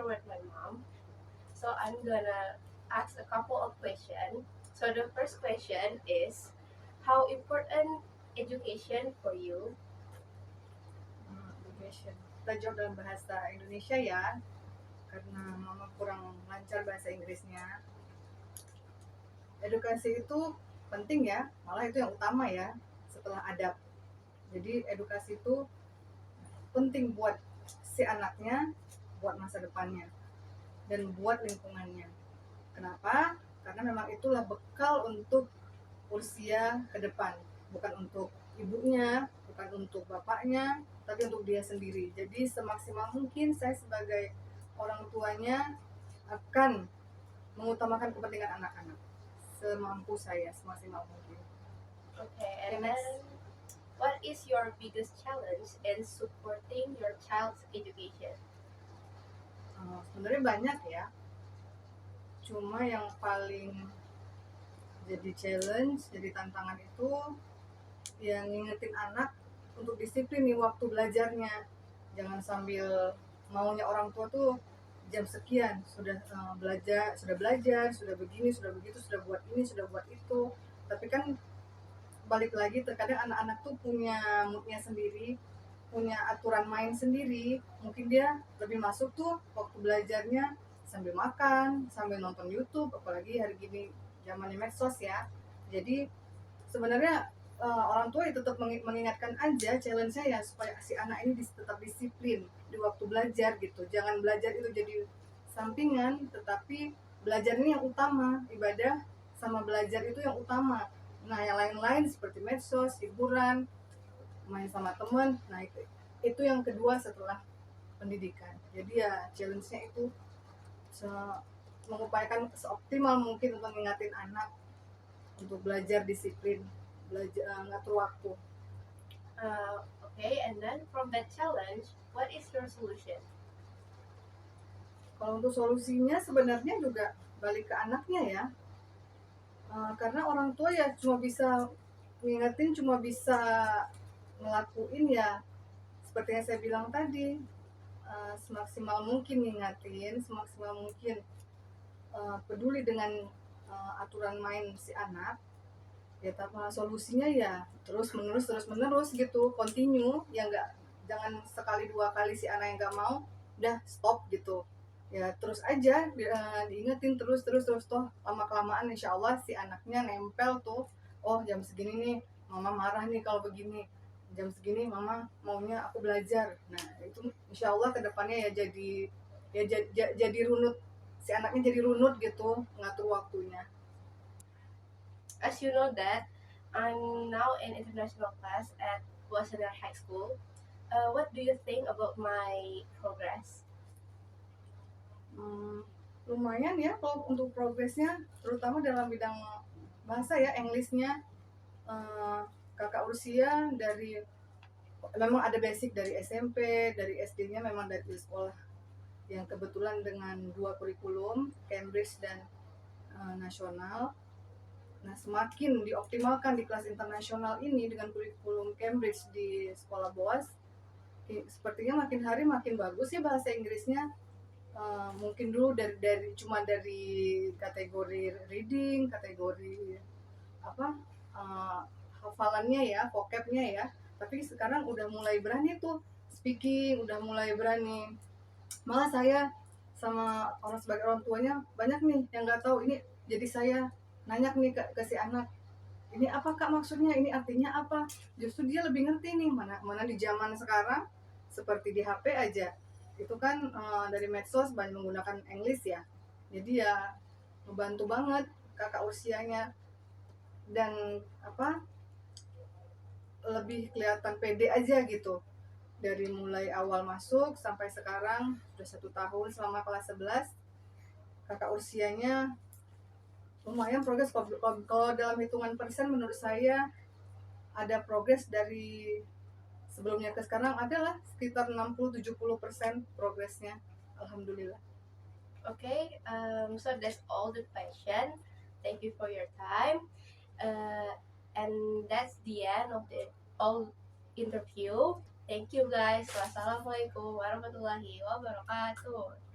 with my mom. So I'm gonna ask a couple of questions. So the first question is, how important education for you? Education. Kita jawab dalam bahasa Indonesia ya, karena mama kurang lancar bahasa Inggrisnya. Edukasi itu penting ya, malah itu yang utama ya, setelah adab. Jadi edukasi itu penting buat si anaknya, buat masa depannya, dan buat lingkungannya. Kenapa? Karena memang itulah bekal untuk usia ke depan, bukan untuk ibunya, bukan untuk bapaknya, tapi untuk dia sendiri. Jadi semaksimal mungkin saya sebagai orang tuanya akan mengutamakan kepentingan anak-anak semampu saya, semaksimal mungkin. Okay, Okay, and next. then what is your biggest challenge in supporting your child's education? Sebenarnya banyak ya, cuma yang paling jadi challenge, jadi tantangan itu yang ngingetin anak untuk disiplin nih waktu belajarnya. Jangan sambil maunya orang tua tuh jam sekian sudah belajar, sudah begini, sudah begitu, sudah buat ini, sudah buat itu. Tapi kan balik lagi, terkadang anak-anak tuh punya moodnya sendiri, punya aturan main sendiri. Mungkin dia lebih masuk tuh waktu belajarnya sambil makan, sambil nonton YouTube, apalagi hari gini zamannya medsos ya. Jadi sebenarnya orang tua itu tetap mengingatkan aja, challenge-nya ya supaya si anak ini tetap disiplin di waktu belajar gitu. Jangan belajar itu jadi sampingan, tetapi belajar ini yang utama. Ibadah sama belajar itu yang utama. Nah, yang lain-lain seperti medsos, hiburan, main sama teman, nah itu yang kedua setelah pendidikan. Jadi ya challenge-nya itu mengupayakan seoptimal mungkin untuk mengingatin anak untuk belajar disiplin, belajar ngatur waktu. Okay, and then from that challenge, what is your solution? Kalau untuk solusinya sebenarnya juga balik ke anaknya ya. Karena orang tua ya cuma bisa ngingetin, cuma bisa ngelakuin ya seperti yang saya bilang tadi, semaksimal mungkin ngingatin, semaksimal mungkin peduli dengan aturan main si anak. Ya tapi solusinya ya terus menerus gitu, continue ya, nggak, jangan sekali dua kali si anak yang nggak mau udah stop gitu. Ya terus aja diingetin terus toh lama kelamaan insya Allah si anaknya nempel tuh. Oh jam segini nih mama marah nih kalau begini, jam segini mama maunya aku belajar. Nah itu insya Allah kedepannya ya jadi runut, si anaknya jadi runut gitu ngatur waktunya. As you know that I'm now in international class at Waseda High School. What do you think about my progress? Lumayan ya kalau untuk progresnya, terutama dalam bidang bahasa ya, Englishnya. Kakak usia dari memang ada basic dari SMP, dari SD-nya memang dari sekolah yang kebetulan dengan dua kurikulum, Cambridge dan nasional. Nah, semakin dioptimalkan di kelas internasional ini dengan kurikulum Cambridge di sekolah BOAS, sepertinya makin hari makin bagus ya bahasa Inggrisnya. Mungkin dulu cuma dari kategori reading, kategori apa hafalannya ya, vocabnya ya, tapi sekarang udah mulai berani tuh speaking, udah mulai berani. Malah saya sama orang sebagai orang tuanya banyak nih yang nggak tahu ini, jadi saya nanya nih ke si anak, ini apa kak maksudnya, ini artinya apa. Justru dia lebih ngerti nih, mana di zaman sekarang seperti di HP aja itu kan dari medsos banyak menggunakan English ya, jadi ya membantu banget kakak usianya. Dan lebih kelihatan pede aja gitu dari mulai awal masuk sampai sekarang sudah 1 tahun selama kelas 11. Kakak usianya lumayan progres. Kalau dalam hitungan persen menurut saya ada progres dari sebelumnya ke sekarang, adalah sekitar 60-70% progresnya, alhamdulillah. Okay, so that's all the question. Thank you for your time. And that's the end of the all interview. Thank you guys. Wassalamualaikum warahmatullahi wabarakatuh.